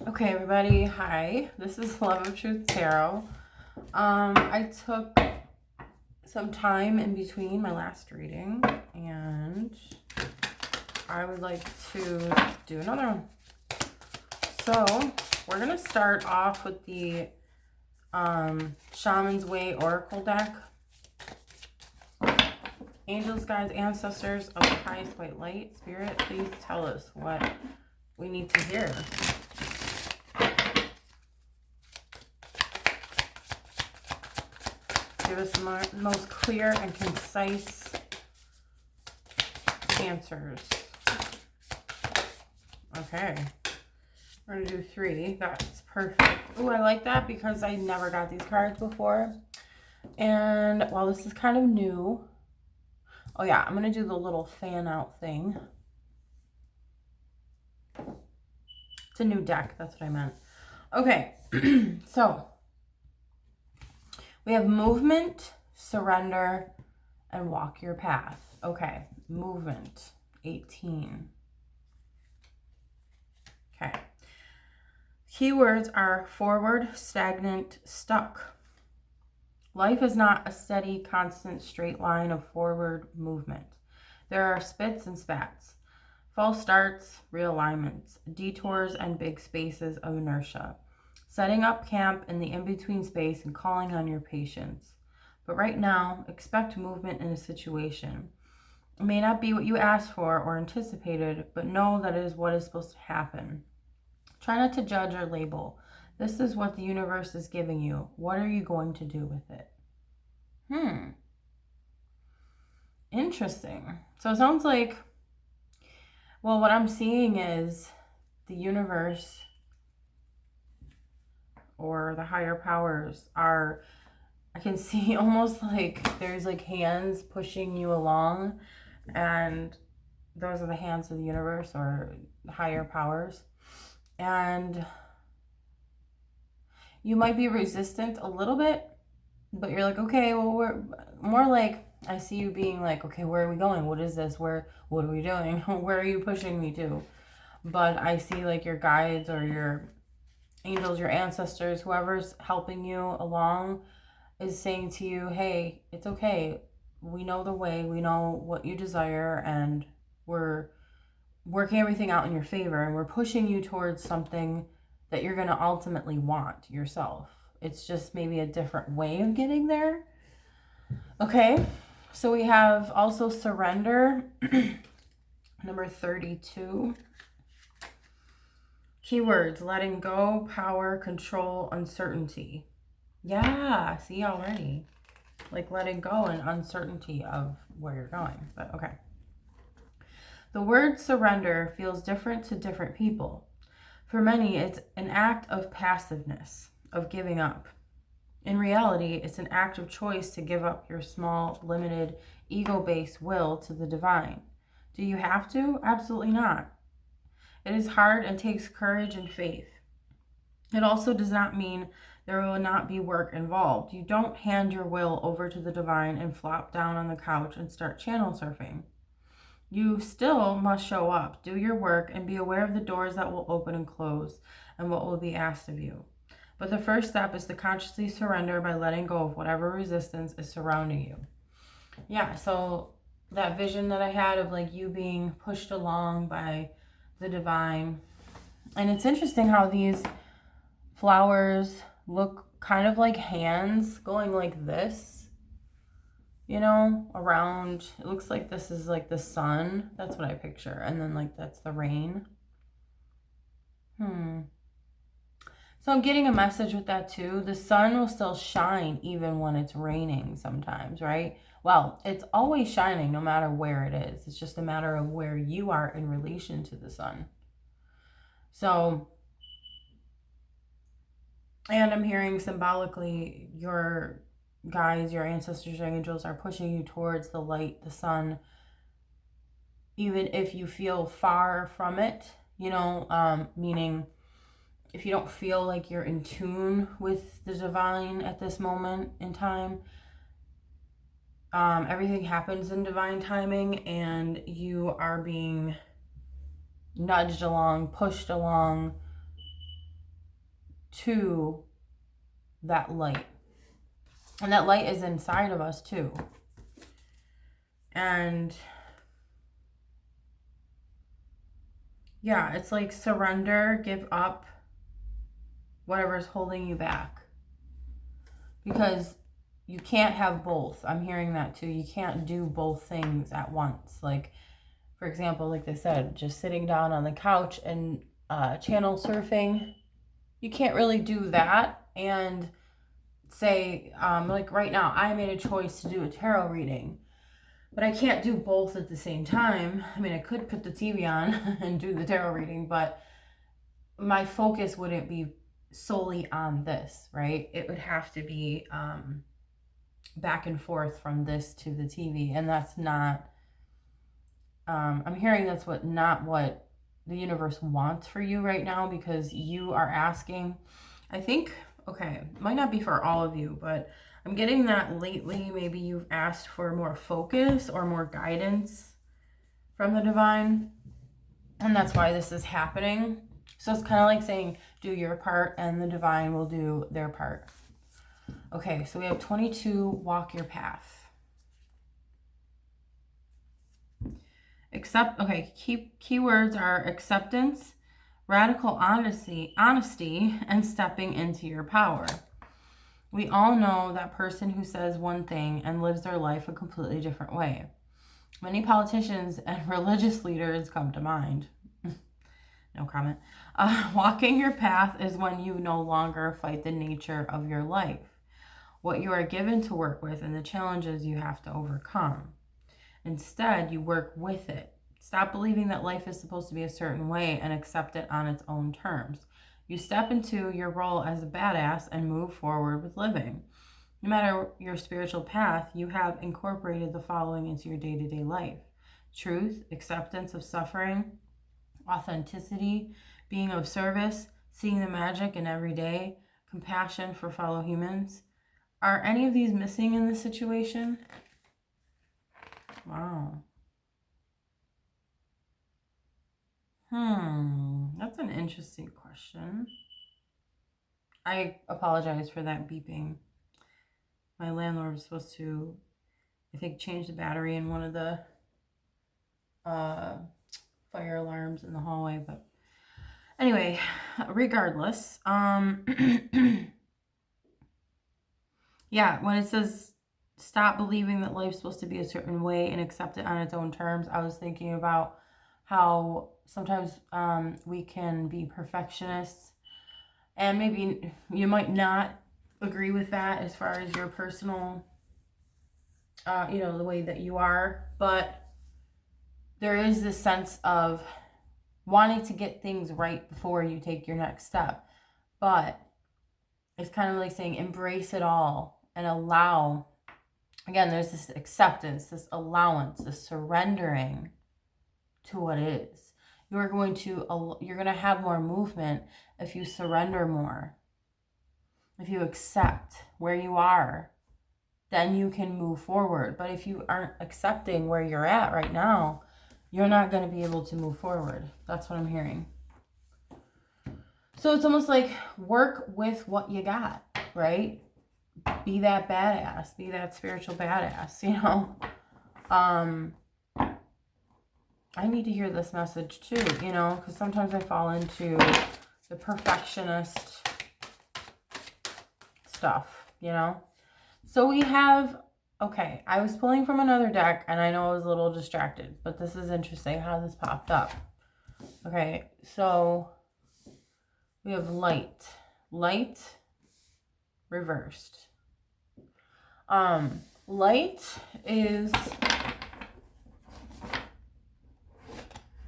Okay, everybody. Hi. This is Love of Truth Tarot. I took some time in between my last reading, and I would like to do another one. So we're gonna start off with the Shaman's Way Oracle deck. Angels, guides, ancestors of the highest white light, spirit, please tell us what we need to hear. Give us the most clear and concise answers. Okay. We're going to do 3. That's perfect. Oh, I like that because I never got these cards before. And while this is kind of new. Oh, yeah. I'm going to do the little fan out thing. It's a new deck. That's what I meant. Okay. So we have movement, surrender, and walk your path. Okay. Movement. 18. Okay. Keywords are forward, stagnant, stuck. Life is not a steady, constant, straight line of forward movement. There are spits and spats, false starts, realignments, detours, and big spaces of inertia. Setting up camp in the in-between space and calling on your patience. But right now, expect movement in a situation. It may not be what you asked for or anticipated, but know that it is what is supposed to happen. Try not to judge or label. This is what the universe is giving you. What are you going to do with it? Interesting. So it sounds like, well, what I'm seeing is the universe or the higher powers are, I can see almost like there's like hands pushing you along, and those are the hands of the universe or higher powers. And you might be resistant a little bit, but you're like, okay, well, we're more like, I see you being like, okay, where are we going? What is this? What are we doing? Where are you pushing me to? But I see like your guides or your angels, your ancestors, whoever's helping you along is saying to you, hey, it's okay. We know the way, we know what you desire, and we're working everything out in your favor, and we're pushing you towards something that you're going to ultimately want yourself. It's just maybe a different way of getting there. Okay, so we have also surrender, number 32. Keywords: letting go, power, control, uncertainty. Yeah, see already. Like letting go and uncertainty of where you're going. But okay. The word surrender feels different to different people. For many, it's an act of passiveness, of giving up. In reality, it's an act of choice to give up your small, limited, ego-based will to the divine. Do you have to? Absolutely not. It is hard and takes courage and faith. It also does not mean there will not be work involved. You don't hand your will over to the divine and flop down on the couch and start channel surfing. You still must show up, do your work, and be aware of the doors that will open and close and what will be asked of you. But the first step is to consciously surrender by letting go of whatever resistance is surrounding you. Yeah, so that vision that I had of like you being pushed along by the divine. And it's interesting how these flowers look kind of like hands going like this, you know, around. It looks like this is like the sun. That's what I picture. And then like that's the rain. So I'm getting a message with that too. The sun will still shine even when it's raining sometimes, right? Well, it's always shining no matter where it is. It's just a matter of where you are in relation to the sun. So, and I'm hearing symbolically your guides, your ancestors, your angels are pushing you towards the light, the sun, even if you feel far from it, you know, meaning if you don't feel like you're in tune with the divine at this moment in time. Everything happens in divine timing, and you are being nudged along, pushed along to that light. And that light is inside of us too. And yeah, it's like surrender, give up whatever's holding you back. Because you can't have both. I'm hearing that too. You can't do both things at once. Like, for example, like they said, just sitting down on the couch and channel surfing. You can't really do that and say, like right now, I made a choice to do a tarot reading. But I can't do both at the same time. I mean, I could put the TV on and do the tarot reading, but my focus wouldn't be solely on this, right? It would have to be back and forth from this to the TV. And that's not, I'm hearing that's not what the universe wants for you right now, because you are asking, I think, okay, it might not be for all of you, but I'm getting that lately maybe you've asked for more focus or more guidance from the divine, and that's why this is happening. So it's kind of like saying, do your part and the divine will do their part. Okay, so we have 22, walk your path. Keywords are acceptance, radical honesty, and stepping into your power. We all know that person who says one thing and lives their life a completely different way. Many politicians and religious leaders come to mind. No comment. Walking your path is when you no longer fight the nature of your life, what you are given to work with, and the challenges you have to overcome. Instead, you work with it. Stop believing that life is supposed to be a certain way and accept it on its own terms. You step into your role as a badass and move forward with living. No matter your spiritual path, you have incorporated the following into your day-to-day life: truth, acceptance of suffering, authenticity, being of service, seeing the magic in every day, compassion for fellow humans. Are any of these missing in this situation? Wow. That's an interesting question. I apologize for that beeping. My landlord was supposed to, I think, change the battery in one of the fire alarms in the hallway. But anyway, regardless, yeah, when it says stop believing that life's supposed to be a certain way and accept it on its own terms, I was thinking about how sometimes we can be perfectionists, and maybe you might not agree with that as far as your personal, the way that you are, but there is this sense of wanting to get things right before you take your next step. But it's kind of like saying embrace it all and allow. Again, there's this acceptance, this allowance, this surrendering to what is. You're going to have more movement if you surrender more. If you accept where you are, then you can move forward. But if you aren't accepting where you're at right now, you're not going to be able to move forward. That's what I'm hearing. So it's almost like work with what you got, right? Be that badass, be that spiritual badass, I need to hear this message too, because sometimes I fall into the perfectionist stuff, So we have, okay, I was pulling from another deck and I know I was a little distracted, but this is interesting how this popped up. Okay, so we have light reversed. Light is,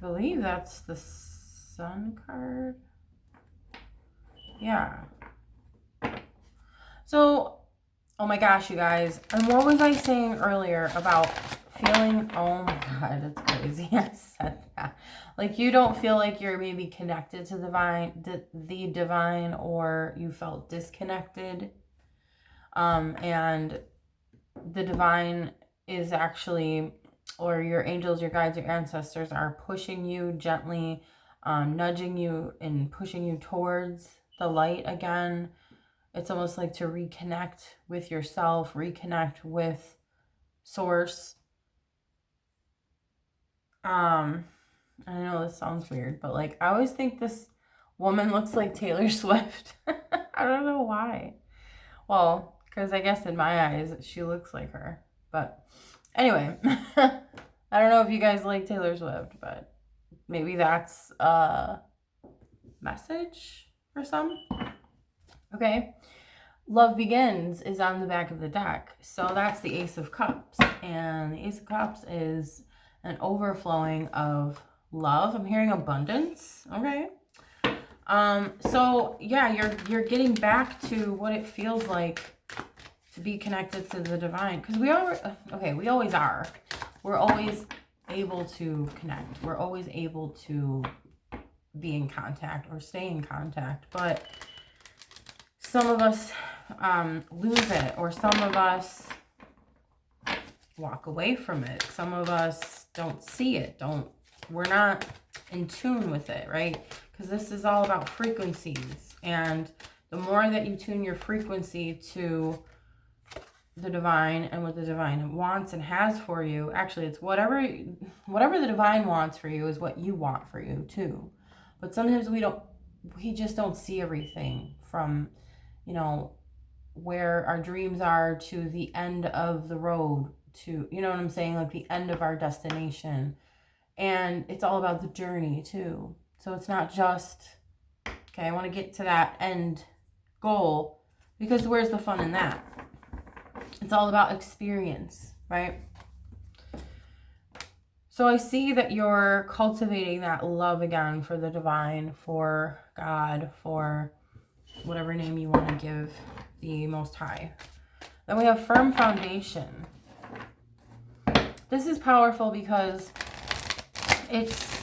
I believe that's the Sun card. Yeah. So, oh my gosh, you guys. And what was I saying earlier about feeling, oh my God, it's crazy. I said that. Like you don't feel like you're maybe connected to the divine, or you felt disconnected. And the divine is actually, or your angels, your guides, your ancestors are pushing you gently, nudging you and pushing you towards the light again. It's almost like to reconnect with yourself, reconnect with source. I know this sounds weird, but like I always think this woman looks like Taylor Swift. I don't know why. Well, because I guess in my eyes she looks like her. But anyway, I don't know if you guys like Taylor Swift, but maybe that's a message for some. Okay. Love Begins is on the back of the deck. So that's the Ace of Cups. And the Ace of Cups is an overflowing of love. I'm hearing abundance. Okay. So yeah, you're getting back to what it feels like to be connected to the divine. Because we always are. We're always able to connect. We're always able to be in contact or stay in contact. But some of us lose it, or some of us walk away from it. Some of us don't see it. We're not in tune with it, right? Because this is all about frequencies. And the more that you tune your frequency to the divine and what the divine wants and has for you, actually it's whatever the divine wants for you is what you want for you too. But sometimes we just don't see everything from, where our dreams are to the end of the road, to, you know what I'm saying? Like the end of our destination. And it's all about the journey too. So it's not just, okay, I want to get to that end goal, because where's the fun in that? It's all about experience, right? So I see that you're cultivating that love again for the divine, for God, for whatever name you want to give the Most High. Then we have firm foundation. This is powerful because it's,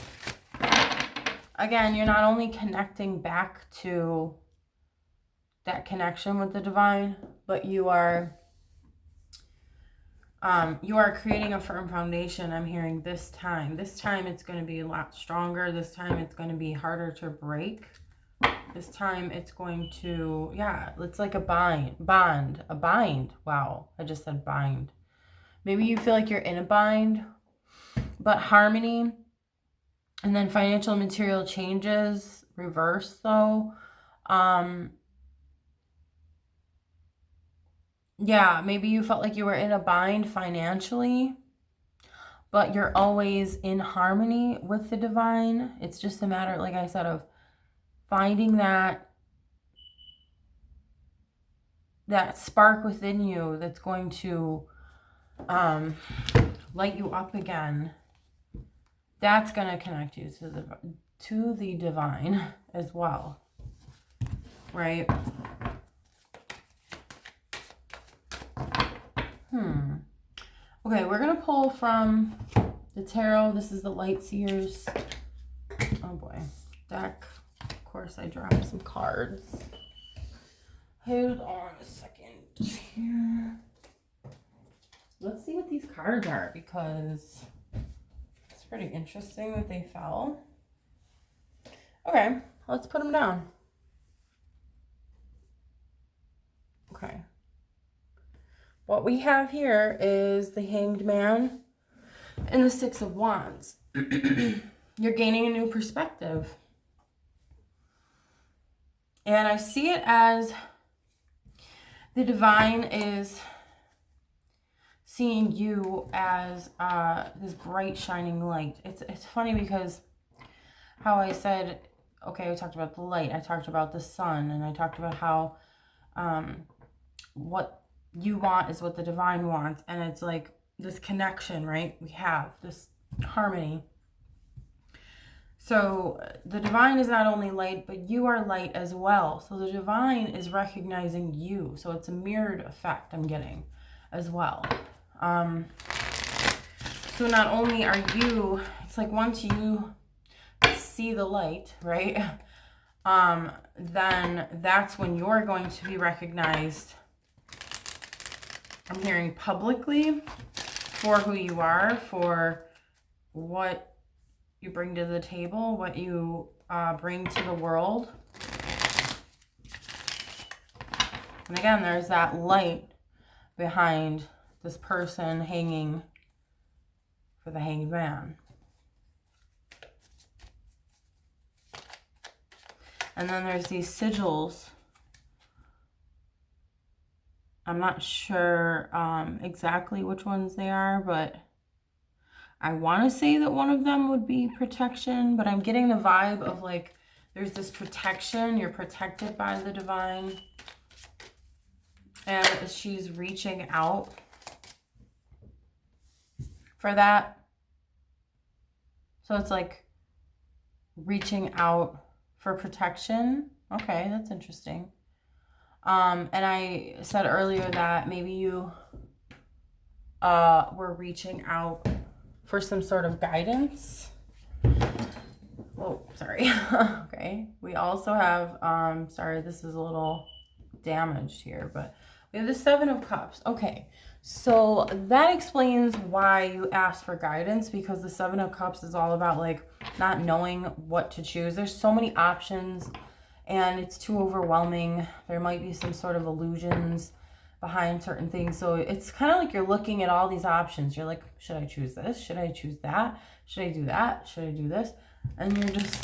again, you're not only connecting back to that connection with the divine, but you are creating a firm foundation. I'm hearing this time. This time it's going to be a lot stronger. This time it's going to be harder to break. This time it's going to, it's like a bond. Wow, I just said bind. Maybe you feel like you're in a bind, but harmony, and then financial and material changes, reverse though. Maybe you felt like you were in a bind financially, but you're always in harmony with the divine. It's just a matter, like I said, of finding that spark within you that's going to light you up again. That's going to connect you to the divine as well, right? Okay, we're going to pull from the tarot. This is the Light Seers, oh boy, deck. Of course, I dropped some cards. Hold on a second here. Let's see what these cards are, because it's pretty interesting that they fell. Okay, let's put them down. Okay. What we have here is the Hanged Man and the Six of Wands. You're gaining a new perspective. And I see it as the divine is seeing you as this bright, shining light. It's funny because how I said, okay, I talked about the light, I talked about the sun, and I talked about how what you want is what the divine wants. And it's like this connection, right? We have this harmony. So the divine is not only light, but you are light as well. So the divine is recognizing you. So it's a mirrored effect I'm getting as well. So not only are you, it's like once you see the light, right? Then that's when you're going to be recognized, I'm hearing, publicly, for who you are, for what you bring to the table, what you bring to the world. And again, there's that light behind this person hanging for the Hanged Man. And then there's these sigils. I'm not sure exactly which ones they are, but I want to say that one of them would be protection, but I'm getting the vibe of like there's this protection. You're protected by the divine. And she's reaching out for that. So it's like reaching out for protection. Okay, that's interesting. And I said earlier that maybe you were reaching out for some sort of guidance. Oh, sorry. Okay. We also have, sorry, this is a little damaged here, but we have the Seven of Cups. Okay. So that explains why you asked for guidance, because the Seven of Cups is all about like not knowing what to choose. There's so many options and it's too overwhelming. There might be some sort of illusions behind certain things. So it's kind of like you're looking at all these options. You're like, should I choose this? Should I choose that? Should I do that? Should I do this? And you're just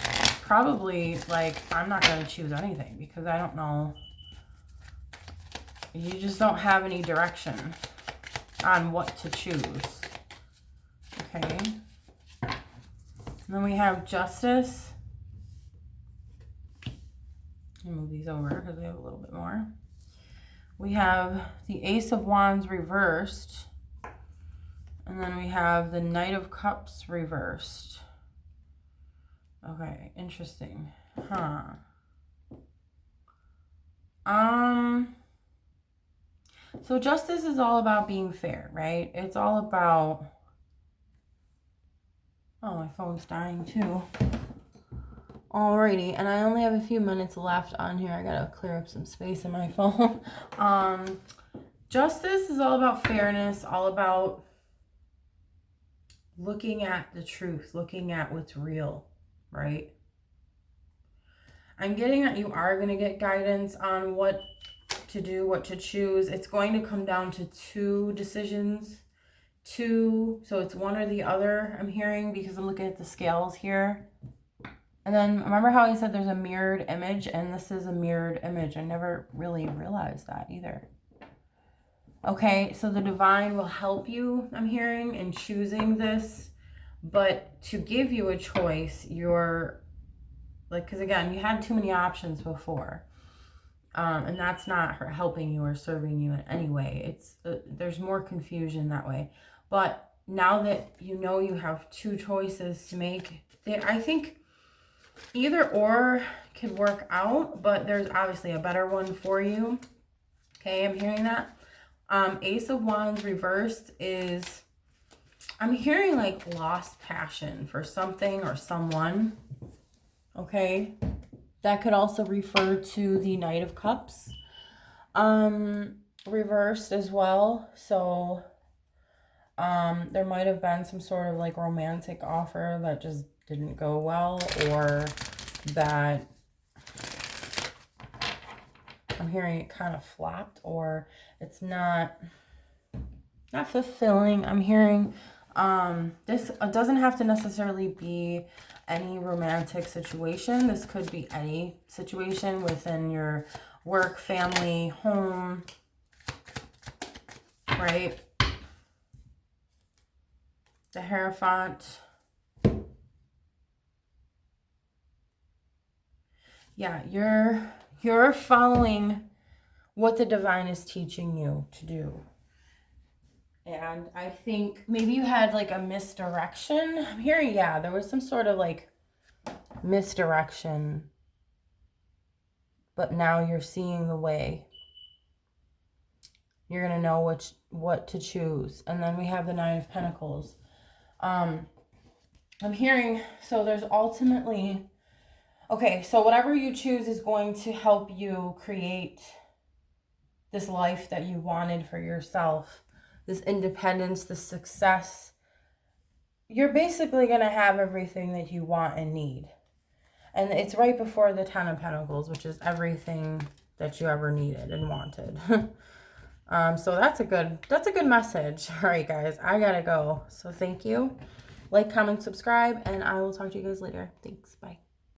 probably like, I'm not going to choose anything because I don't know. You just don't have any direction on what to choose. Okay. And then we have Justice. Let me move these over because we have a little bit more. We have the Ace of Wands reversed. And then we have the Knight of Cups reversed. Okay, interesting. Huh. So justice is all about being fair, right? It's all about... Oh, my phone's dying too. Alrighty, and I only have a few minutes left on here. I gotta clear up some space in my phone. Justice is all about fairness, all about looking at the truth, looking at what's real, right? I'm getting that you are going to get guidance on what to do, what to choose. It's going to come down to two decisions. So it's one or the other, I'm hearing, because I'm looking at the scales here. And then remember how I said there's a mirrored image, and this is a mirrored image. I never really realized that either. Okay, so the divine will help you, I'm hearing, in choosing this. But to give you a choice, you're like, because again, you had too many options before. And that's not her helping you or serving you in any way. It's there's more confusion that way. But now that you know you have two choices to make, I think either or could work out, but there's obviously a better one for you. Okay, I'm hearing that. Ace of Wands reversed is, I'm hearing like lost passion for something or someone. Okay, that could also refer to the Knight of Cups reversed as well. So there might have been some sort of like romantic offer that just didn't go well, or that I'm hearing it kind of flopped, or it's not fulfilling. I'm hearing this doesn't have to necessarily be any romantic situation. This could be any situation within your work, family, home, right? The Hierophant. Yeah, you're following what the divine is teaching you to do. And I think maybe you had like a misdirection. I'm hearing, yeah, there was some sort of like misdirection. But now you're seeing the way. You're going to know what to choose. And then we have the Nine of Pentacles. I'm hearing, so there's ultimately, okay, so whatever you choose is going to help you create this life that you wanted for yourself. This independence, this success. You're basically going to have everything that you want and need. And it's right before the Ten of Pentacles, which is everything that you ever needed and wanted. So that's a good message. All right, guys, I gotta go. So thank you. Like, comment, subscribe, and I will talk to you guys later. Thanks. Bye.